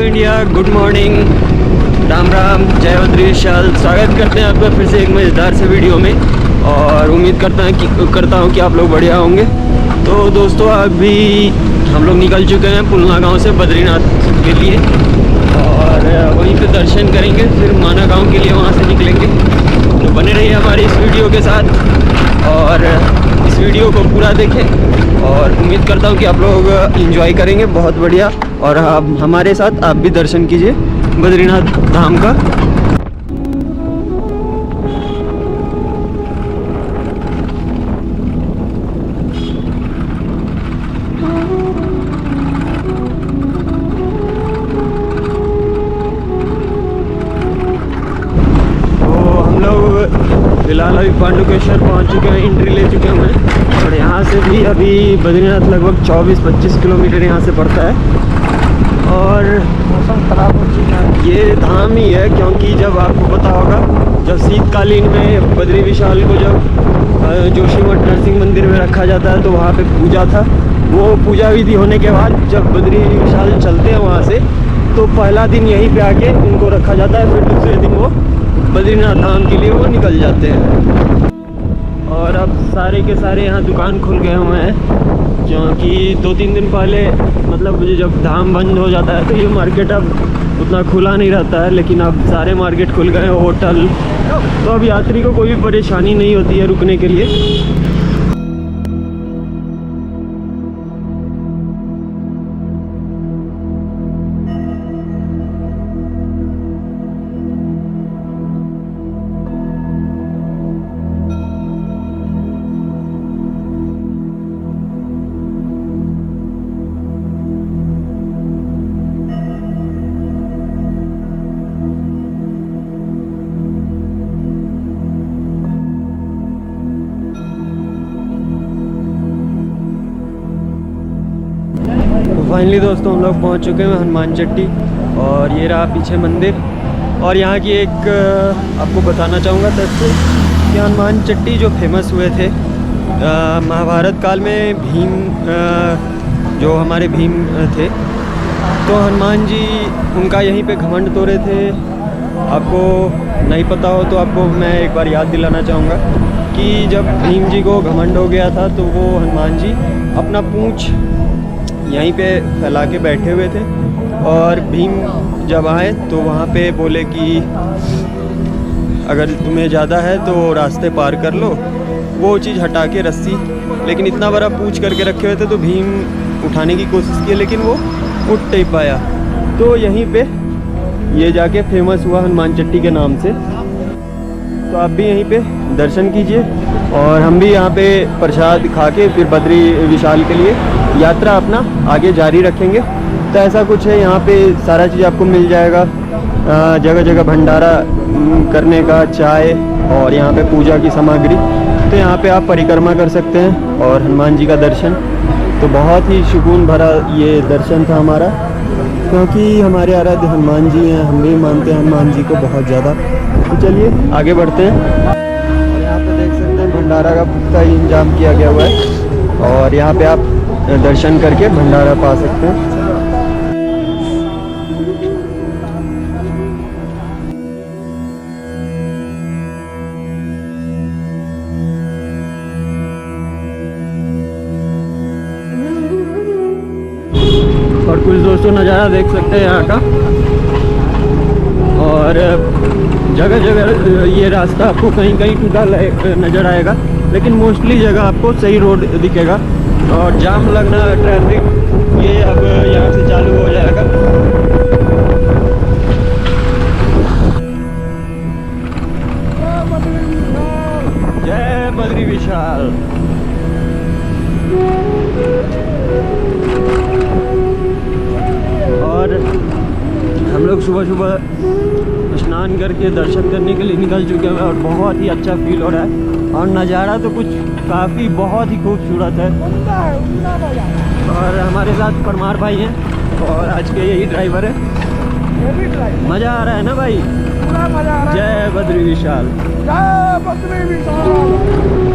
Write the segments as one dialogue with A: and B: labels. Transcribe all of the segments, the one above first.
A: India, good morning, Ram Ram, जय बद्री विशाल। स्वागत करते हैं आपका फिर से एक मज़ेदार से वीडियो में और उम्मीद करता हूँ कि आप लोग बढ़िया होंगे। तो दोस्तों अभी हम लोग निकल चुके हैं पुलना गांव से बद्रीनाथ के लिए और वहीं पे दर्शन करेंगे, फिर माना गांव के लिए वहाँ से निकलेंगे। तो बने रहिए हमारी इस वीडियो के साथ और इस वीडियो को पूरा देखें और उम्मीद करता हूँ कि आप लोग एंजॉय करेंगे बहुत बढ़िया। और आप हमारे साथ आप भी दर्शन कीजिए बद्रीनाथ धाम का। फिलहाल अभी पांडुकेश्वर पहुंच चुके हैं, एंट्री ले चुके हैं और यहाँ से भी अभी बद्रीनाथ लगभग 24-25 किलोमीटर यहाँ से पड़ता है। और मौसम ख़राब हो चुका है। ये धाम ही है क्योंकि जब आपको पता होगा जब शीतकालीन में बद्री विशाल को जब जोशीमठ नरसिंह मंदिर में रखा जाता है तो वहाँ पे पूजा था। वो पूजा विधि होने के बाद जब बद्री विशाल चलते हैं वहाँ से तो पहला दिन यहीं पे आके उनको रखा जाता है, फिर दूसरे दिन वो बद्रीनाथ धाम के लिए वो निकल जाते हैं। और अब सारे के सारे यहाँ दुकान खुल गए हुए हैं क्योंकि 2-3 दिन पहले मतलब जब धाम बंद हो जाता है तो ये मार्केट अब उतना खुला नहीं रहता है, लेकिन अब सारे मार्केट खुल गए हैं, होटल। तो अब यात्री को कोई भी परेशानी नहीं होती है रुकने के लिए। फाइनली दोस्तों हम लोग पहुंच चुके हैं हनुमान चट्टी और ये रहा पीछे मंदिर। और यहाँ की एक आपको बताना चाहूँगा तथ्य कि हनुमान चट्टी जो फेमस हुए थे महाभारत काल में भीम जो हमारे भीम थे तो हनुमान जी उनका यहीं पे घमंड तोड़े थे। आपको नहीं पता हो तो आपको मैं एक बार याद दिलाना चाहूँगा कि जब भीम जी को घमंड हो गया था तो वो हनुमान जी अपना पूँछ यहीं पे फैला के बैठे हुए थे और भीम जब आए तो वहाँ पे बोले कि अगर तुम्हें ज़्यादा है तो रास्ते पार कर लो। वो चीज़ हटा के रस्सी, लेकिन इतना बड़ा पूछ करके रखे हुए थे तो भीम उठाने की कोशिश की लेकिन वो उठ नहीं पाया। तो यहीं पे ये जाके फेमस हुआ हनुमान चट्टी के नाम से। तो आप भी यहीं पे दर्शन कीजिए और हम भी यहाँ पे प्रसाद खा के फिर बद्री विशाल के लिए यात्रा अपना आगे जारी रखेंगे। तो ऐसा कुछ है, यहाँ पे सारा चीज़ आपको मिल जाएगा, जगह जगह भंडारा करने का, चाय और यहाँ पे पूजा की सामग्री। तो यहाँ पे आप परिक्रमा कर सकते हैं और हनुमान जी का दर्शन। तो बहुत ही सुकून भरा ये दर्शन था हमारा क्योंकि हमारे आराध्य हनुमान जी हैं, हम भी मानते हैं हनुमान जी को बहुत ज़्यादा। तो चलिए आगे बढ़ते हैं। और यहाँ पे देख सकते हैं भंडारा का पुख्ता ही इंतजाम किया गया हुआ है और यहाँ पे आप दर्शन करके भंडारा पा सकते हैं। और कुछ दोस्तों नज़ारा देख सकते हैं यहाँ का। और जगह जगह ये रास्ता आपको कहीं कहीं टूटा नज़र आएगा, लेकिन मोस्टली जगह आपको सही रोड दिखेगा। और जाम लगना, ट्रैफिक ये अब यहाँ से चालू हो जाएगा। जय बद्री विशाल। और हम लोग सुबह सुबह स्नान करके दर्शन करने के लिए निकल चुके हैं और बहुत ही अच्छा फील हो रहा है और नज़ारा तो कुछ काफ़ी बहुत ही खूबसूरत है। और हमारे साथ परमार भाई हैं और आज के यही ड्राइवर है। मज़ा आ रहा है ना भाई? पूरा मज़ा आ रहा है। जय बद्री विशाल, जय बद्री विशाल।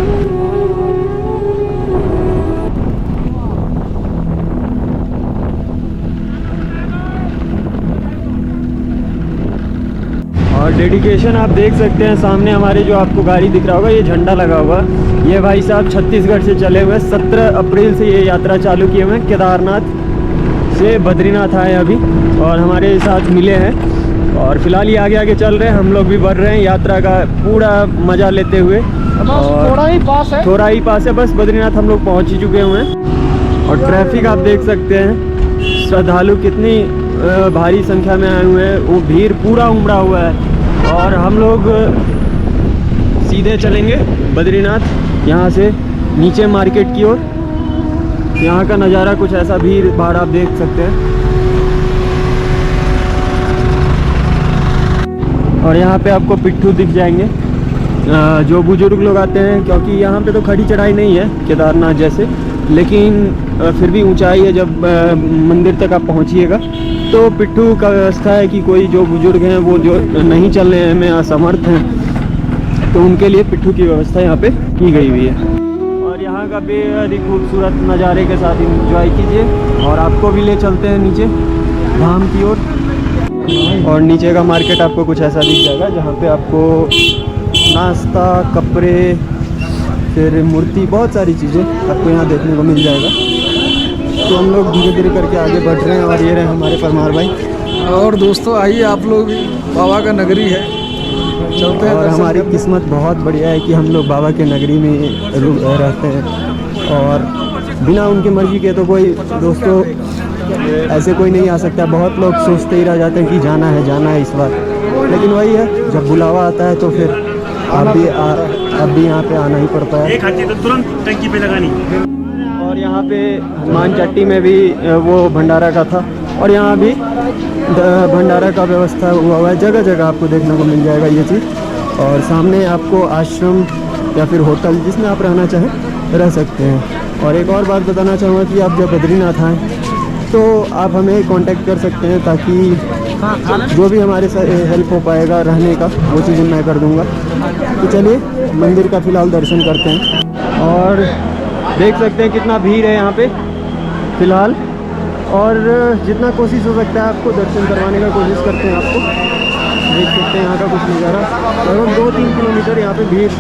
A: और डेडिकेशन आप देख सकते हैं सामने हमारे, जो आपको गाड़ी दिख रहा होगा, ये झंडा लगा हुआ। ये भाई साहब छत्तीसगढ़ से चले हुए, 17 अप्रैल से ये यात्रा चालू किए हुए हैं। केदारनाथ से बद्रीनाथ आए अभी और हमारे साथ मिले हैं। और फिलहाल ये आगे आगे चल रहे हैं, हम लोग भी बढ़ रहे हैं यात्रा का पूरा मज़ा लेते हुए। और
B: थोड़ा ही पास है,
A: बस बद्रीनाथ हम लोग पहुँच ही चुके हुए हैं। और ट्रैफिक आप देख सकते हैं, श्रद्धालु कितनी भारी संख्या में आए हुए हैं, वो भीड़ पूरा उमड़ा हुआ है। और हम लोग सीधे चलेंगे बद्रीनाथ, यहाँ से नीचे मार्केट की ओर। यहाँ का नज़ारा कुछ ऐसा, भीड़ भाड़ आप देख सकते हैं। और यहाँ पे आपको पिट्ठू दिख जाएंगे, जो बुजुर्ग लोग आते हैं, क्योंकि यहाँ पे तो खड़ी चढ़ाई नहीं है केदारनाथ जैसे, लेकिन फिर भी ऊंचाई है। जब मंदिर तक आप पहुँचिएगा तो पिट्ठू का व्यवस्था है कि कोई जो बुजुर्ग हैं, वो जो नहीं चलने में असमर्थ हैं, तो उनके लिए पिट्ठू की व्यवस्था यहाँ पे की गई हुई है। और यहाँ का बेहद ही खूबसूरत नज़ारे के साथ इंजॉय कीजिए। और आपको भी ले चलते हैं नीचे धाम की ओर। और नीचे का मार्केट आपको कुछ ऐसा दिख जाएगा, जहाँ पे आपको नाश्ता, कपड़े, फिर मूर्ति, बहुत सारी चीज़ें आपको यहाँ देखने को मिल जाएगा। तो हम लोग धीरे धीरे करके आगे बढ़ रहे हैं। और ये रहे हमारे परमार भाई।
B: और दोस्तों आइए, आप लोग भी, बाबा का नगरी है, चलते हैं।
A: और हमारी किस्मत बहुत बढ़िया है कि हम लोग बाबा के नगरी में रहते हैं। और बिना उनकी मर्जी के तो कोई, दोस्तों, ऐसे कोई नहीं आ सकता। बहुत लोग सोचते ही रह जाते हैं कि जाना है इस बार, लेकिन वही है, जब बुलावा आता है तो फिर अब भी यहाँ पे आना ही पड़ता है।
C: एक हाथी तो तुरंत टंकी पे लगानी।
A: और यहाँ पे हनुमान चट्टी में भी वो भंडारा का था, और यहाँ भी भंडारा का व्यवस्था हुआ है। जगह जगह आपको देखने को मिल जाएगा ये चीज़। और सामने आपको आश्रम या फिर होटल, जिसमें आप रहना चाहें रह सकते हैं। और एक और बात बताना चाहूँगा कि आप जब बद्रीनाथ आएँ तो आप हमें कांटेक्ट कर सकते हैं, ताकि जो भी हमारे साथ हेल्प हो पाएगा रहने का, वो चीज़ें मैं कर दूंगा। तो चलिए मंदिर का फ़िलहाल दर्शन करते हैं। और देख सकते हैं कितना भीड़ है यहाँ पे फ़िलहाल। और जितना कोशिश हो सकता है आपको दर्शन करवाने का कोशिश करते हैं। आपको देख सकते हैं यहाँ का कुछ नज़ारा। लगभग 2-3 किलोमीटर यहाँ पे भीड़,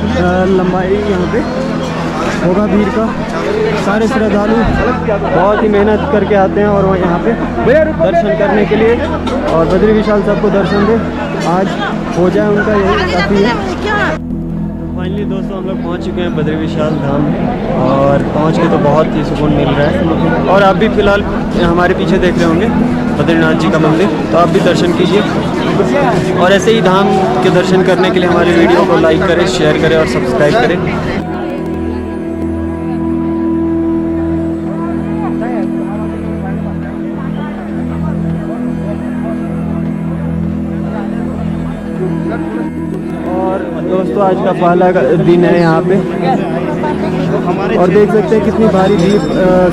A: लंबाई यहाँ पे होगा भीड़ का। सारे श्रद्धालु बहुत ही मेहनत करके आते हैं और वो यहाँ पे दर्शन करने के लिए। और बद्री विशाल सबको दर्शन दे, आज हो जाए उनका, यही काफ़ी है। फाइनली दोस्तों हम लोग पहुँच चुके हैं बद्री विशाल धाम, और पहुँच के तो बहुत ही सुकून मिल रहा है। और आप भी फ़िलहाल हमारे पीछे देख रहे होंगे बद्रीनाथ जी का मंदिर, तो आप भी दर्शन कीजिए। और ऐसे ही धाम के दर्शन करने के लिए हमारे वीडियो को लाइक करें, शेयर करें और सब्सक्राइब करें। दोस्तों आज का पहला दिन है यहाँ पे, और देख सकते हैं कितनी भारी भीड़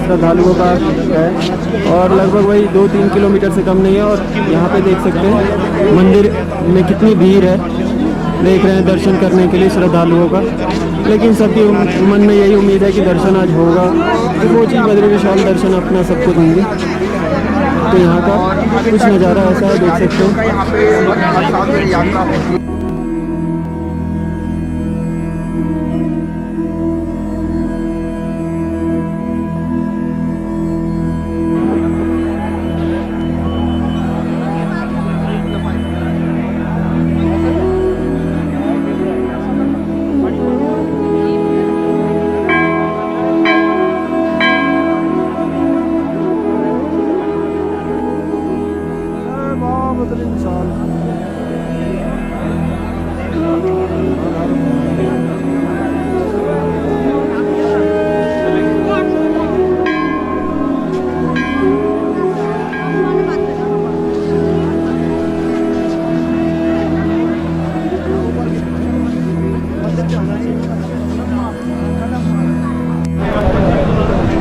A: श्रद्धालुओं का है। और लगभग वही 2-3 किलोमीटर से कम नहीं है। और यहाँ पे देख सकते हैं मंदिर में कितनी भीड़ है, देख रहे हैं दर्शन करने के लिए श्रद्धालुओं का। लेकिन सबके मन में यही उम्मीद है कि दर्शन आज होगा, तो वो चीज़ बद्री विशाल दर्शन अपना सबको दूँगी। तो यहाँ का कुछ नज़ारा ऐसा है, देख सकते हैं।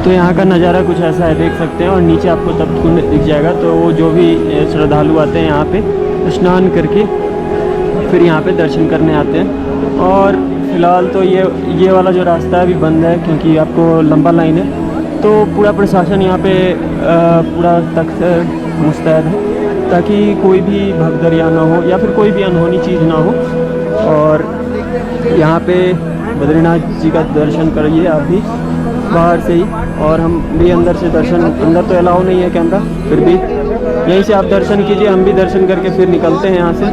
A: तो यहाँ का नज़ारा कुछ ऐसा है, देख सकते हैं। और नीचे आपको तप्त कुंड दिख जाएगा। तो वो जो भी श्रद्धालु आते हैं यहाँ पे स्नान करके फिर यहाँ पे दर्शन करने आते हैं। और फिलहाल तो ये वाला जो रास्ता है अभी बंद है, क्योंकि आपको लंबा लाइन है। तो पूरा प्रशासन यहाँ पे पूरा तख्त मुस्तैद है। ताकि कोई भी भगदरिया ना हो या फिर कोई भी अनहोनी चीज़ ना हो। और यहाँ पे बद्रीनाथ जी का दर्शन करिए आप भी बाहर से ही, और हम भी अंदर से दर्शन, अंदर तो अलाउ नहीं है कैमरा, फिर भी यहीं से आप दर्शन कीजिए, हम भी दर्शन करके फिर निकलते हैं यहाँ से।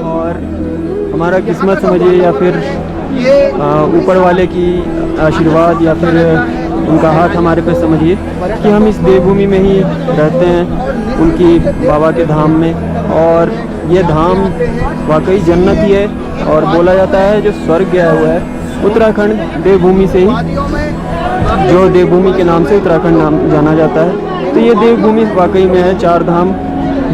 A: और हमारा किस्मत समझिए या फिर ऊपर वाले की आशीर्वाद या फिर उनका हाथ हमारे पे समझिए कि हम इस देवभूमि में ही रहते हैं, उनकी बाबा के धाम में। और ये धाम वाकई जन्नत ही है, और बोला जाता है जो स्वर्ग गया हुआ है उत्तराखंड देवभूमि से ही, जो देवभूमि के नाम से उत्तराखंड नाम जाना जाता है। तो ये देवभूमि वाकई में है 4 धाम,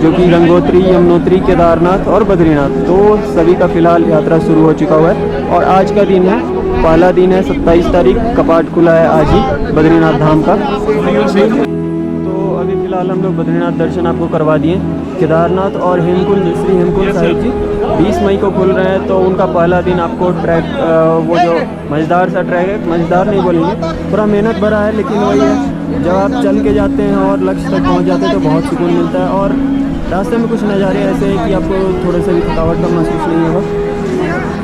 A: जो कि गंगोत्री, यमुनोत्री, केदारनाथ और बद्रीनाथ। तो सभी का फ़िलहाल यात्रा शुरू हो चुका हुआ है और आज का दिन है, पहला दिन है 27 तारीख, कपाट खुला है आज ही बद्रीनाथ धाम का। तो अभी फ़िलहाल हम लोग बद्रीनाथ दर्शन आपको करवा दिए। केदारनाथ और हेमकुंड, श्री हेमकुंड साहिब जी 20 मई को खुल रहे हैं, तो उनका पहला दिन आपको ट्रैक, वो जो मज़ेदार सा ट्रैक है, मज़ेदार नहीं बोलेंगे, थोड़ा मेहनत भरा है, लेकिन वही है जब आप चल के जाते हैं और लक्ष्य तक पहुंच जाते हैं तो बहुत सुकून मिलता है। और रास्ते में कुछ नज़ारे ऐसे हैं कि आपको थोड़ा सा भी थकावट का महसूस नहीं होगा।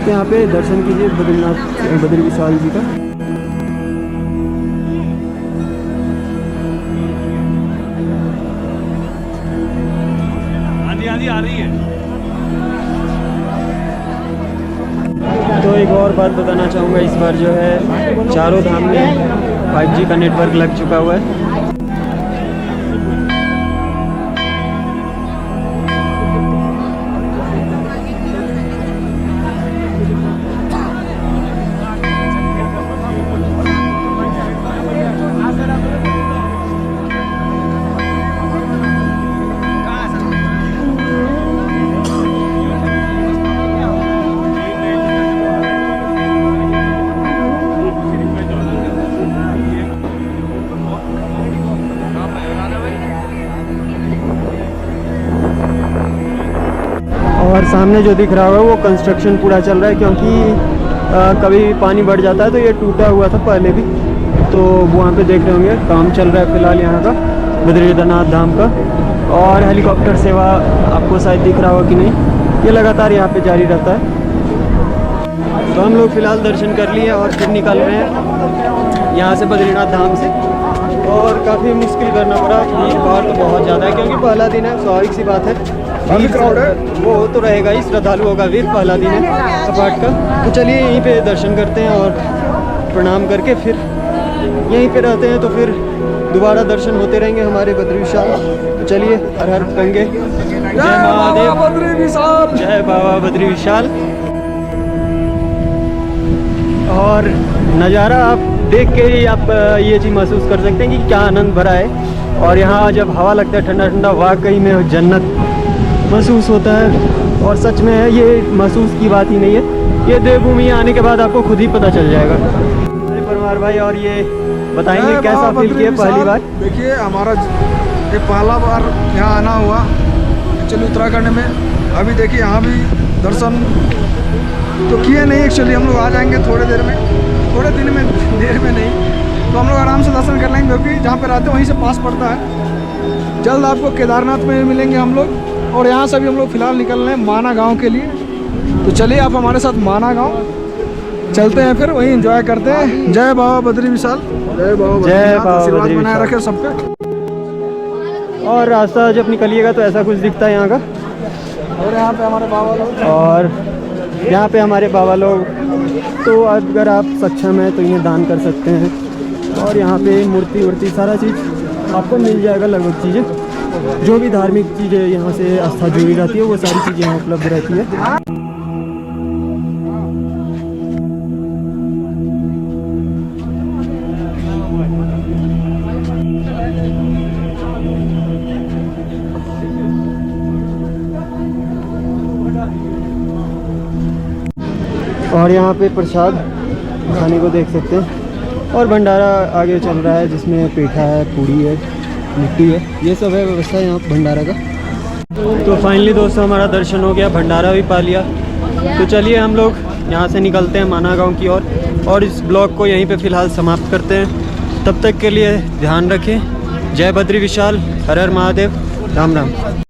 A: तो यहाँ पे दर्शन कीजिए बद्रीनाथ, बद्री विशाल जी का।
C: आंधी आ रही है।
A: तो एक और बात बताना चाहूँगा, इस बार जो है चारों धाम में 5G का नेटवर्क लग चुका हुआ है। और सामने जो दिख रहा है वो कंस्ट्रक्शन पूरा चल रहा है, क्योंकि कभी पानी बढ़ जाता है तो ये टूटा हुआ था पहले भी। तो वहाँ पे देख रहे होंगे काम चल रहा है फ़िलहाल यहाँ का, बद्रीनाथ धाम का। और हेलीकॉप्टर सेवा आपको शायद दिख रहा होगा कि नहीं, ये लगातार यहाँ पे जारी रहता है। तो हम लोग फ़िलहाल दर्शन कर लिए और फिर निकल रहे हैं यहाँ से बद्रीनाथ धाम से। और काफ़ी मुश्किल करना पड़ा, भीड़ भाड़ तो बहुत ज़्यादा है, क्योंकि पहला दिन है, स्वाभाविक सी बात है, भीड़ क्राउड है, वो तो रहेगा ही, श्रद्धालुओं का भी पहला दिन है कपाट का। तो चलिए यहीं पे दर्शन करते हैं और प्रणाम करके फिर यहीं पे रहते हैं, तो फिर दोबारा दर्शन होते रहेंगे हमारे बद्री विशाल। तो चलिए, हर हर गंगे, जय महादेव,
B: बद्री विशाल,
A: जय बाबा बद्री विशाल। और नज़ारा आप देख के ही आप ये चीज़ महसूस कर सकते हैं कि क्या आनंद भरा है। और यहाँ जब हवा लगता है ठंडा ठंडा, वाकई में जन्नत महसूस होता है। और सच में है, ये महसूस की बात ही नहीं है, ये देवभूमि आने के बाद आपको खुद ही पता चल जाएगा। परमार भाई, और ये बताएंगे कैसा फील किया पहली बार?
B: देखिए, हमारा ये पहला बार यहाँ आना हुआ एक्चुअली उत्तराखंड में। अभी देखिए यहाँ भी दर्शन तो किए नहीं, एक्चुअली हम लोग आ जाएंगे थोड़े देर में, थोड़े दिन में, देर में नहीं, तो हम लोग आराम से दर्शन कर लेंगे, क्योंकि जहाँ पे रहते हैं वहीं से पास पड़ता है। जल्द आपको केदारनाथ में मिलेंगे हम लोग। और यहाँ से भी हम लोग फ़िलहाल निकल रहे हैं माना गांव के लिए। तो चलिए आप हमारे साथ माना गांव चलते हैं, फिर वहीं एंजॉय करते हैं। जय बाबा बद्री विशाल, जय बाबा,
A: जय बाबा
B: आशीर्वाद
A: बद्री
B: बनाए
A: विशाल।
B: रखे सबके।
A: और रास्ता जब निकलिएगा तो ऐसा कुछ दिखता है यहाँ का।
B: और यहाँ पे हमारे बाबा लोग,
A: और यहाँ पे हमारे बाबा लोग, तो अगर आप सक्षम हैं तो इन्हें दान कर सकते हैं। और यहाँ पे मूर्ति वूर्ति सारा चीज़ आपको मिल जाएगा, लगभग चीज़ें जो भी धार्मिक चीज़ें यहाँ से आस्था जुड़ी रहती है, वो सारी चीज़ें यहाँ उपलब्ध रहती है। और यहाँ पे प्रसाद खाने को देख सकते हैं। और भंडारा आगे चल रहा है, जिसमें पेठा है, पूड़ी है, लिट्टी है, ये सब है व्यवस्था यहाँ भंडारा का। तो फाइनली दोस्तों हमारा दर्शन हो गया, भंडारा भी पा लिया। तो चलिए हम लोग यहाँ से निकलते हैं माना गाँव की ओर, और इस ब्लॉग को यहीं पे फ़िलहाल समाप्त करते हैं। तब तक के लिए ध्यान रखें। जय बद्री विशाल, हर हर महादेव, राम राम।